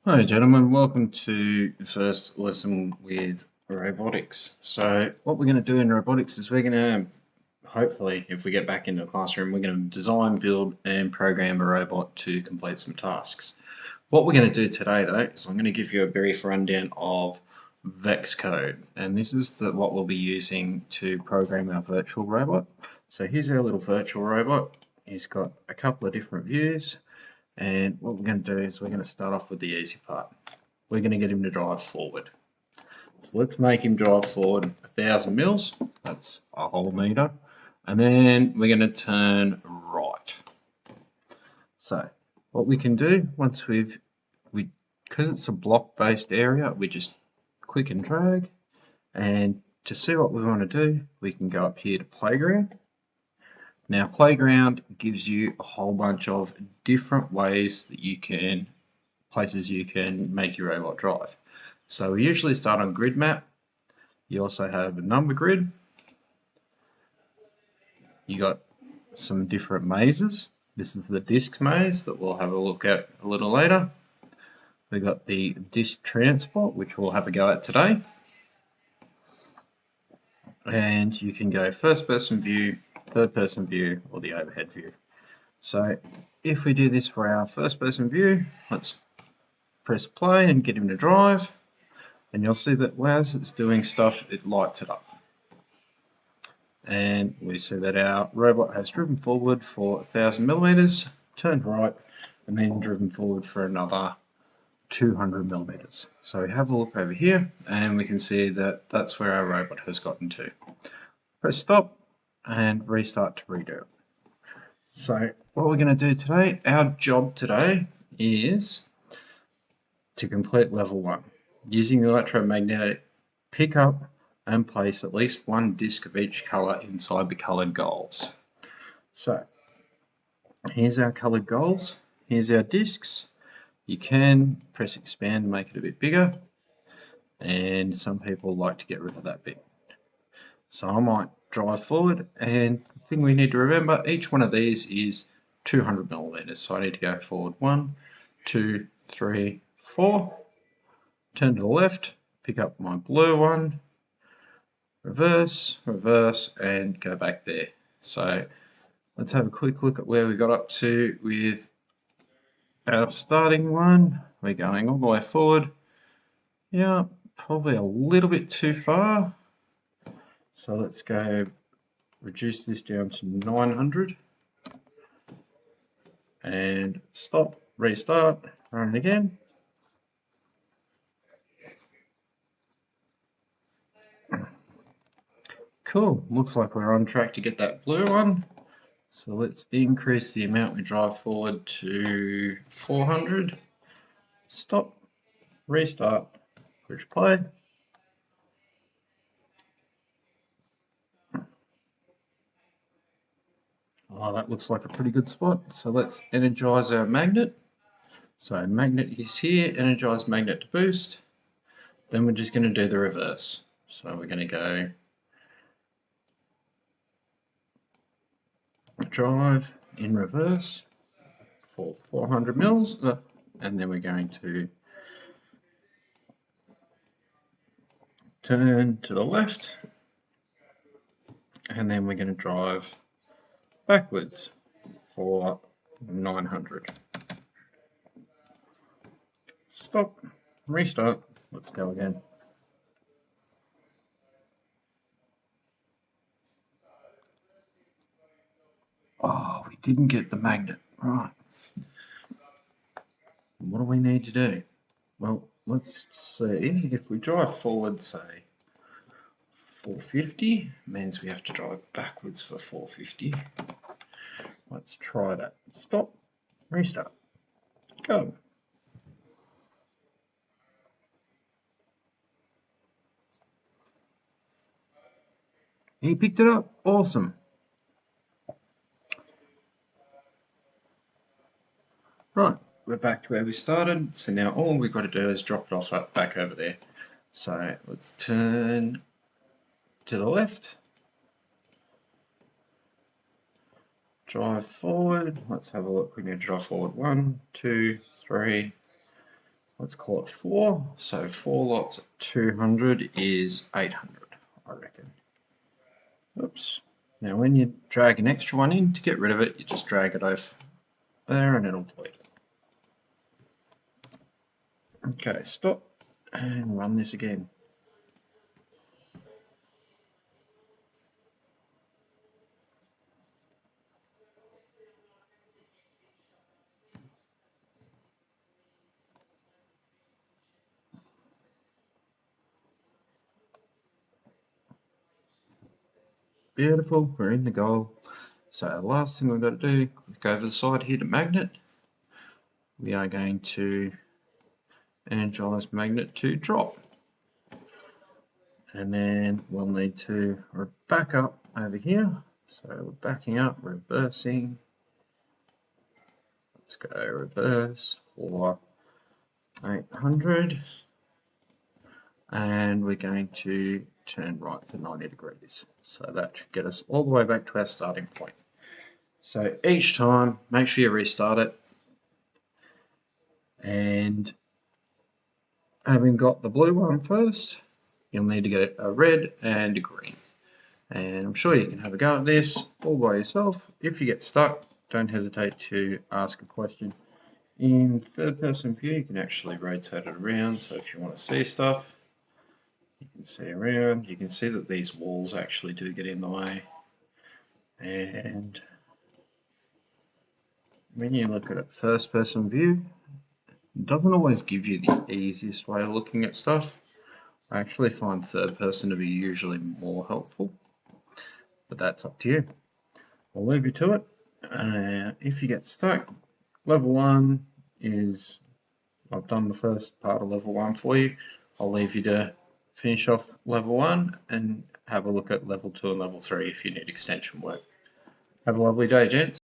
Hi gentlemen, welcome to the first lesson with robotics. So what we're going to do in robotics is we're going to, hopefully if we get back into the classroom, we're going to design, build and program a robot to complete some tasks. What we're going to do today though is I'm going to give you a brief rundown of VexCode, and this is what we'll be using to program our virtual robot. So here's our little virtual robot. He's got a couple of different views. And what we're going to do is we're going to start off with the easy part. We're going to get him to drive forward. So let's make him drive forward 1,000 mils. That's a whole meter. And then we're going to turn right. So what we can do once because it's a block-based area, we just click and drag. And to see what we want to do, we can go up here to playground. Now, playground gives you a whole bunch of different ways that places you can make your robot drive. So we usually start on grid map. You also have a number grid. You got some different mazes. This is the disc maze that we'll have a look at a little later. We've got the disc transport, which we'll have a go at today. And you can go first person view, third person view, or the overhead view. So if we do this for our first person view, let's press play and get him to drive, and you'll see that as it's doing stuff, it lights it up. And we see that our robot has driven forward for 1,000 millimeters, turned right, and then driven forward for another 200 millimeters. So we have a look over here, and we can see that that's where our robot has gotten to. Press stop and restart to redo it. So what we're going to do today, our job today is to complete level 1. Using the electromagnetic, pick up and place at least one disc of each colour inside the coloured goals. So here's our coloured goals, here's our discs. You can press expand and make it a bit bigger, and some people like to get rid of that bit. So I might drive forward, and the thing we need to remember, each one of these is 200 millimeters. So I need to go forward 1, 2, 3, 4, turn to the left, pick up my blue one, reverse, reverse, and go back there. So let's have a quick look at where we got up to with our starting one. We're going all the way forward. Yeah, probably a little bit too far. So let's go reduce this down to 900. And stop, restart, run it again. Cool, looks like we're on track to get that blue one. So let's increase the amount we drive forward to 400. Stop, restart, push play. Oh, that looks like a pretty good spot. So let's energize our magnet. So magnet is here, energize magnet to boost. Then we're just going to do the reverse. So we're going to go drive in reverse for 400 mils, and then we're going to turn to the left, and then we're going to drive backwards for 900. Stop, restart, let's go again. Oh, we didn't get the magnet, right. What do we need to do? Well, let's see, if we drive forward, say, 450, means we have to drive backwards for 450. Let's try that. Stop, restart, go. He picked it up, awesome. Right, we're back to where we started, so now all we've got to do is drop it off back over there. So let's turn to the left, drive forward, let's have a look, we need to drive forward 1, 2, 3, let's call it 4. So 4 lots of 200 is 800, I reckon. Oops. Now when you drag an extra one in, to get rid of it, you just drag it over there and it'll delete it. Okay, stop and run this again. Beautiful, we're in the goal. So the last thing we've got to do, go over the side here to magnet. We are going to energize magnet to drop. And then we'll need to back up over here. So we're backing up, reversing. Let's go reverse for 800. And we're going to turn right for 90 degrees. So that should get us all the way back to our starting point. So each time, make sure you restart it. And having got the blue one first, you'll need to get a red and a green. And I'm sure you can have a go at this all by yourself. If you get stuck, don't hesitate to ask a question. In third person view, you can actually rotate it around. So if you want to see stuff, you can see around. You can see that these walls actually do get in the way. And when you look at it first person view, it doesn't always give you the easiest way of looking at stuff. I actually find third person to be usually more helpful, but that's up to you. I'll leave you to it. If you get stuck, level 1 is, I've done the first part of level 1 for you. I'll leave you to finish off level 1 and have a look at level 2 and level 3 if you need extension work. Have a lovely day, gents.